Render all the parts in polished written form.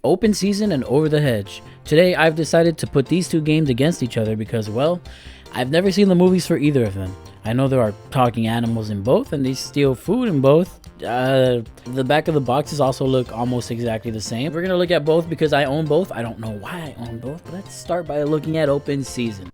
Open Season and Over the Hedge. Today I've decided to put these two games against each other because, well, I've never seen the movies for either of them. I know there are talking animals in both and they steal food in both. The back of the boxes also look almost exactly the same. We're gonna look at both because I own both. I don't know why I own both, but let's start by looking at Open Season.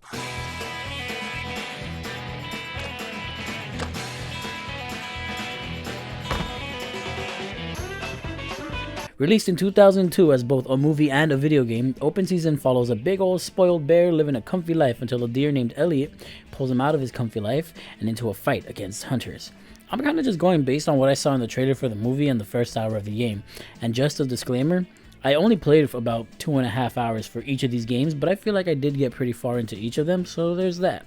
Released in 2002 as both a movie and a video game, Open Season follows a big old spoiled bear living a comfy life until a deer named Elliot pulls him out of his comfy life and into a fight against hunters. I'm kind of just going based on what I saw in the trailer for the movie and the first hour of the game. And just a disclaimer, I only played for about 2.5 hours for each of these games, but I feel like I did get pretty far into each of them, so there's that.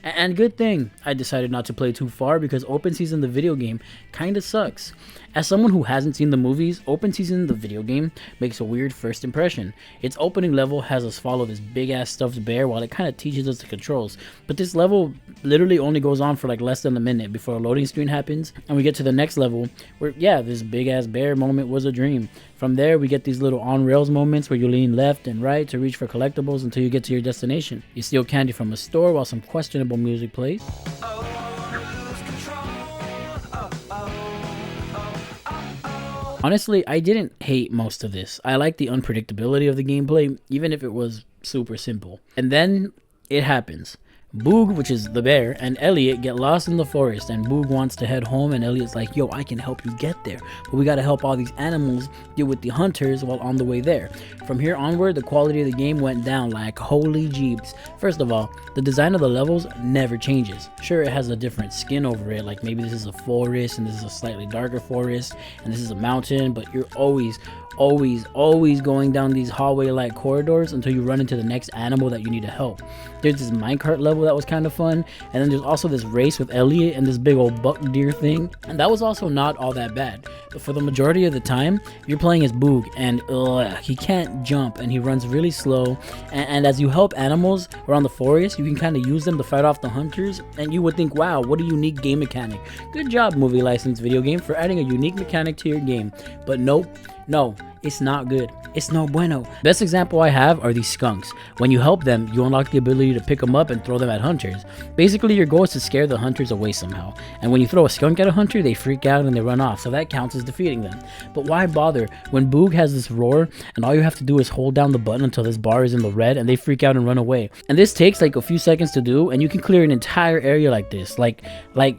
And good thing I decided not to play too far because Open Season the video game kinda sucks. As someone who hasn't seen the movies, Open Season the video game makes a weird first impression. Its opening level has us follow this big ass stuffed bear while it kinda teaches us the controls, but this level literally only goes on for like less than a minute before a loading screen happens and we get to the next level where, yeah, this big ass bear moment was a dream. From there we get these little on rails moments where you lean left and right to reach for collectibles until you get to your destination. You steal candy from a store while some questionable music plays. Honestly, I didn't hate most of this. I like the unpredictability of the gameplay, even if it was super simple. And then it happens. Boog, which is the bear, and Elliot get lost in the forest, and Boog wants to head home, and Elliot's like, yo, I can help you get there, but we gotta help all these animals deal with the hunters while on the way there. From here onward, the quality of the game went down like holy jeeps. First of all, the design of the levels never changes. Sure, it has a different skin over it, like maybe this is a forest, and this is a slightly darker forest, and this is a mountain, but you're always going down these hallway-like corridors until you run into the next animal that you need to help. There's this minecart level that was kind of fun, and then there's also this race with Elliot and this big old buck deer thing, and that was also not all that bad. But for the majority of the time, you're playing as Boog, and he can't jump, and he runs really slow, and as you help animals around the forest, you can kind of use them to fight off the hunters, and you would think, wow, what a unique game mechanic. Good job, movie licensed video game, for adding a unique mechanic to your game. But nope. No, it's not good. It's no bueno. Best example I have are these skunks. When you help them, you unlock the ability to pick them up and throw them at hunters. Basically, your goal is to scare the hunters away somehow. And when you throw a skunk at a hunter, they freak out and they run off, so that counts as defeating them. But why bother when Boog has this roar and all you have to do is hold down the button until this bar is in the red and they freak out and run away. And this takes like a few seconds to do and you can clear an entire area like this, like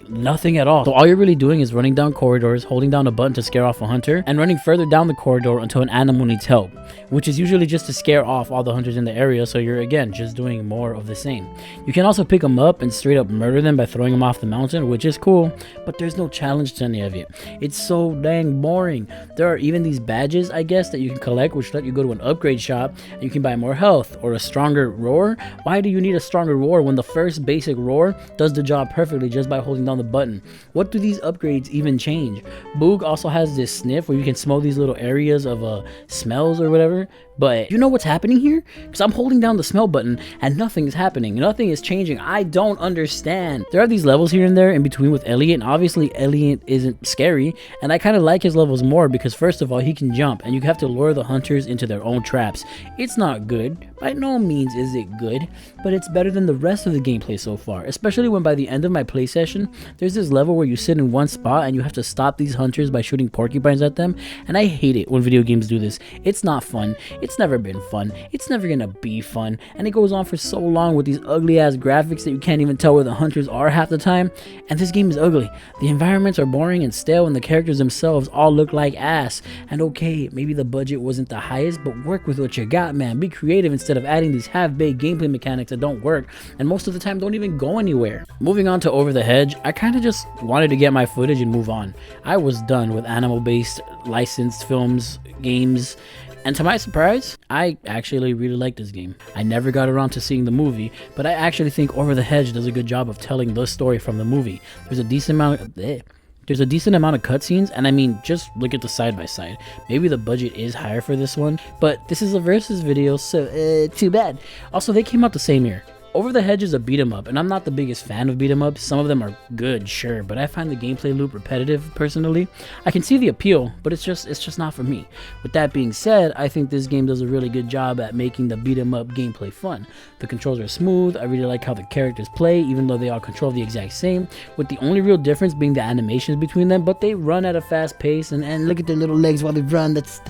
nothing at all. So all you're really doing is running down corridors, holding down a button to scare off a hunter, and running further down the corridor until an animal needs help, which is usually just to scare off all the hunters in the area, so you're again just doing more of the same. You can also pick them up and straight up murder them by throwing them off the mountain, which is cool, but there's no challenge to any of it. It's so dang boring. There are even these badges, I guess, that you can collect which let you go to an upgrade shop and you can buy more health or a stronger roar. Why do you need a stronger roar when the first basic roar does the job perfectly just by holding down the button? What do these upgrades even change? Boog also has this sniff where you can smell these little areas of smells or whatever, but you know what's happening here? Because I'm holding down the smell button and nothing is happening. Nothing is changing. I don't understand. There are these levels here and there in between with Elliot, and obviously Elliot isn't scary, and I kind of like his levels more because first of all, he can jump and you have to lure the hunters into their own traps. It's not good. By no means is it good, but it's better than the rest of the gameplay so far, especially when by the end of my play session, there's this level where you sit in one spot and you have to stop these hunters by shooting porcupines at them, and I hate it when video games do this. It's not fun. It's never been fun. It's never gonna be fun, and it goes on for so long with these ugly ass graphics that you can't even tell where the hunters are half the time, and this game is ugly. The environments are boring and stale, and the characters themselves all look like ass. And okay, maybe the budget wasn't the highest, but work with what you got, man. Be creative instead of adding these half-baked gameplay mechanics that don't work, and most of the time don't even go anywhere. Moving on to Over the Hedge, I kind of just wanted to get my footage and move on. I was done with animal-based licensed films, games, and to my surprise, I actually really like this game. I never got around to seeing the movie, but I actually think Over the Hedge does a good job of telling the story from the movie. There's a decent amount of cutscenes, and I mean, just look at the side by side. Maybe the budget is higher for this one, but this is a versus video, so too bad. Also, they came out the same year. Over the Hedge is a beat 'em up, and I'm not the biggest fan of beat 'em ups. Some of them are good, sure, but I find the gameplay loop repetitive personally. I can see the appeal, but it's just not for me. With that being said, I think this game does a really good job at making the beat 'em up gameplay fun. The controls are smooth. I really like how the characters play, even though they all control the exact same, with the only real difference being the animations between them, but they run at a fast pace, and look at their little legs while they run. That's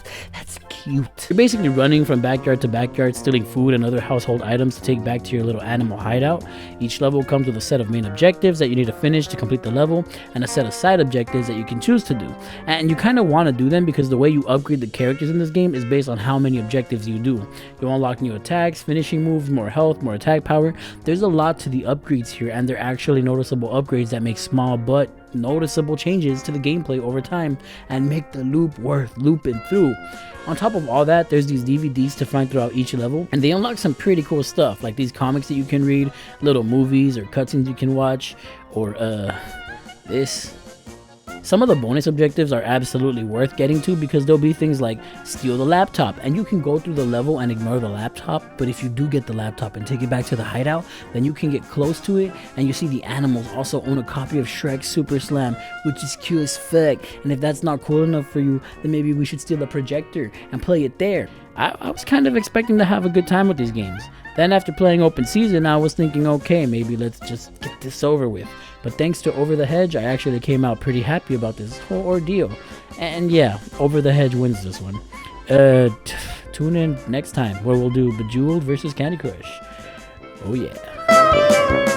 cute. You're basically running from backyard to backyard, stealing food and other household items to take back to your little animal hideout. Each level comes with a set of main objectives that you need to finish to complete the level, and a set of side objectives that you can choose to do. And you kind of want to do them because the way you upgrade the characters in this game is based on how many objectives you do. You unlock new attacks, finishing moves, more health, more attack power. There's a lot to the upgrades here, and they're actually noticeable upgrades that make small but noticeable changes to the gameplay over time and make the loop worth looping through. On top of all that, there's these DVDs to find throughout each level, and they unlock some pretty cool stuff, like these comics that you can read, little movies or cutscenes you can watch, or this. Some of the bonus objectives are absolutely worth getting to because there'll be things like steal the laptop, and you can go through the level and ignore the laptop, but if you do get the laptop and take it back to the hideout, then you can get close to it, and you see the animals also own a copy of Shrek's Super Slam, which is cool as fuck. And if that's not cool enough for you, then maybe we should steal a projector and play it there. I was kind of expecting to have a good time with these games. Then after playing Open Season, I was thinking, okay, maybe let's just get this over with. But thanks to Over the Hedge, I actually came out pretty happy about this whole ordeal. And yeah, Over the Hedge wins this one. Tune in next time where we'll do Bejeweled versus Candy Crush. Oh yeah.